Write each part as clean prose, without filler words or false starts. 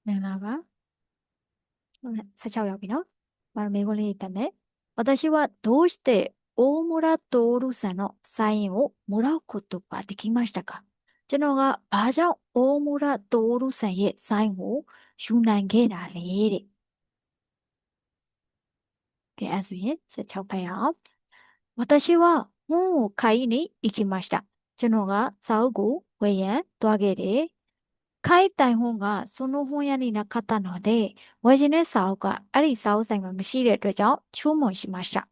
မင်္ဂလာပါ16ရောက်ပြီနော်။မေးခွန်းလေးတက်မယ်။私はどうして大村徹さんのサインをもらうことができましたか？ကျွန်တော်ကဘာကြောင့်大村徹さんရဲ့サインをယူနိုင်ခဲ့တာလဲတဲ့။ကဲအဲ့ဆိုရင်16ဖတ်ရအောင်။私は本を買いに行きました。ကျွန်တော်ကစာအုပ်ကိုဝယ်ရန်သွားခဲ့တယ်။ခိုင်တိုင်ဟွန်းကその本屋になかったので、ဝယ်ခြင်းတဲ့စာအုပ်ကအဲ့ဒီစာအုပ်ဆိုင်မှာမရှိတဲ့အတွက်ကြောင့်注文しました。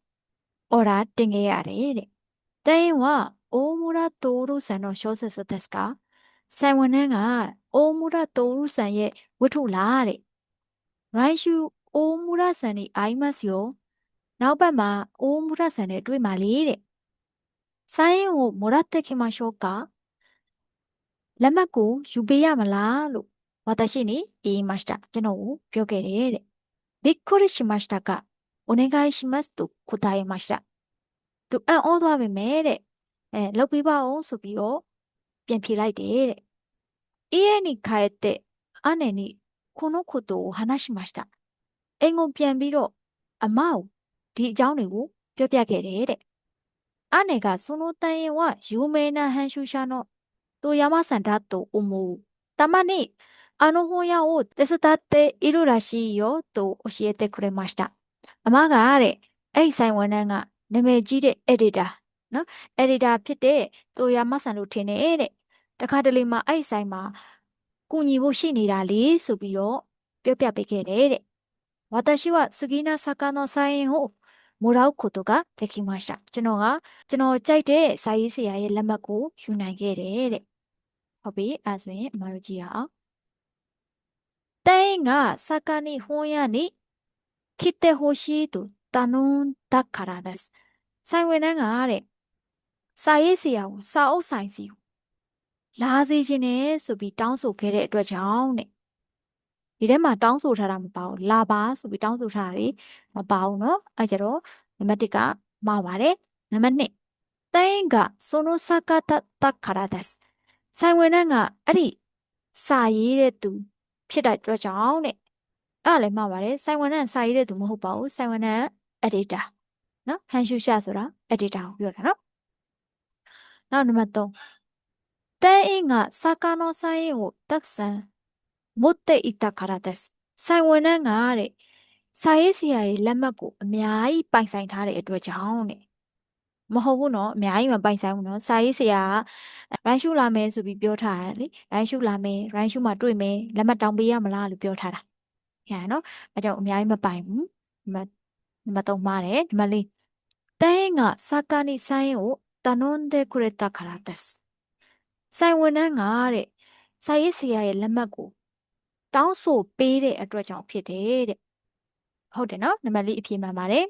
オーダーတင်ခဲ့ရတယ်တဲ့။တိုင်は大村徹さんの小説ですか？ဆိုင်ဝန်ထမ်းက大村徹さんရဲ့ဝတ္ထုလားတဲ့။来週大村さんに会いますよ。နောက်ပတ်မှာ大村さんနဲ့တွေ့မှာလေတဲ့။サインをもらってきましょうか？လက်မှတ်ကိုယူပေးရမလားလို့私に言いました。ကျွန်တော်ကိုပြောခဲ့တယ်တဲ့။びっくりしましたか？お願いしますと答えました。သူအံ့ဩသွားပေမဲ့တဲ့။လုပ်ပေးပါအောင်ဆိုပြီးတော့ပြန်ဖြေလိုက်တယ်တဲ့။家に帰って姉にこのことを話しました。အိမ်ကိုပြန်ပြီးတော့အမကိုဒီအကြောင်းတွေကိုပြောပြခဲ့တယ်တဲ့။姉がその単位は有名な編集者の遠山さんだと思う。たまにあの本屋を手伝っているらしいよと教えてくれました。အမကတဲ့အဲ့ဒီဆိုင်ဝန်ထမ်းကနာမည်ကြီးတဲ့ editor နော် editor ဖြစ်တဲ့တိုယာမဆန်လို့ထင်တယ်တဲ့တခါတလေမှာအဲ့ဒီဆိုင်မှာကူညီဖို့ရှိနေတာလေဆိုပြီးတော့ပြောပြပေးခဲ့တယ်တဲ့私は好きな作家のサインをもらうことができました。ကျွန်တော်ကြိုက်တဲ့စာရေးဆရာရဲ့လက်မှတ်ကိုယူနိုင်ခဲ့တယ်တဲ့ဟုတ်ပြီအဲ့ဆိုရင်အမတို့ကြည့်ရအောင်店員が作家に本屋に来てほしいと頼んだからです。ဆိုင်ဝန်ထမ်းကတဲ့စာရေးဆရာကိုစာအုပ်ဆိုင်စီကိုလာစေခြင်းနဲ့ဆိုပြီးတောင်းဆိုခဲ့တဲ့အတွက်ကြောင့်တဲ့ဒီထဲမှာတောင်းဆိုထားတာမပါဘူးလာပါဆိုပြီးတောင်းဆိုထားတာမပါဘူးเนาะအဲကြတော့နံပါတ်1ကမှားပါတယ်နံပါတ်2店員がその作家だったからですဆိုင်ဝန်ထမ်းကအဲ့ဒီစာရေးတဲ့သူဖြစ်တဲ့အတွက်ကြောင့်တဲ့အဲ့လည်းမှားပါတယ်ဆိုင်ဝန်ထမ်းစာရေးတဲ့သူမဟုတ်ပါဘူးဆိုင်ဝန်ထမ်း editor နော်ဟန်ရှူရှာဆိုတာ editor ကိုပြောတာနော်နောက်နံပါတ်3店員が作家のサインをたくさん持っていたからですဆိုင်ဝန်ထမ်းကတဲ့စာရေးဆရာရဲ့လက်မှတ်ကိုအများကြီးပိုင်ဆိုင်ထားတဲ့အတွက်ကြောင့်တဲ့မဟုတ်ဘူးနော်အများကြီးမပိုင်ဆိုင်ဘူးနော်စာရေးဆရာကရိုင်းရှူလာမယ်ဆိုပြီးပြောထားတယ်လေရိုင်းရှူလာမယ်ရိုင်းရှူမှာတွေ့မယ်လက်မှတ်တောင်းပေးရမလားလို့ပြောထားတာရရနော်အဲကြောင့်အများကြီးမပိုင်ဘူးနံပါတ်3မှားတယ်နံပါတ်4店員が作家にサインを頼んでくれたからですဆိုင်ဝန်ထမ်းကတဲ့စာရေးဆရာရဲ့လက်မှတ်ကိုတောင်းဆိုပေးတဲ့အတွက်ကြောင့်ဖြစ်တယ်တဲ့ဟုတ်တယ်နော်နံပါတ်4အဖြေမှန်ပါတယ်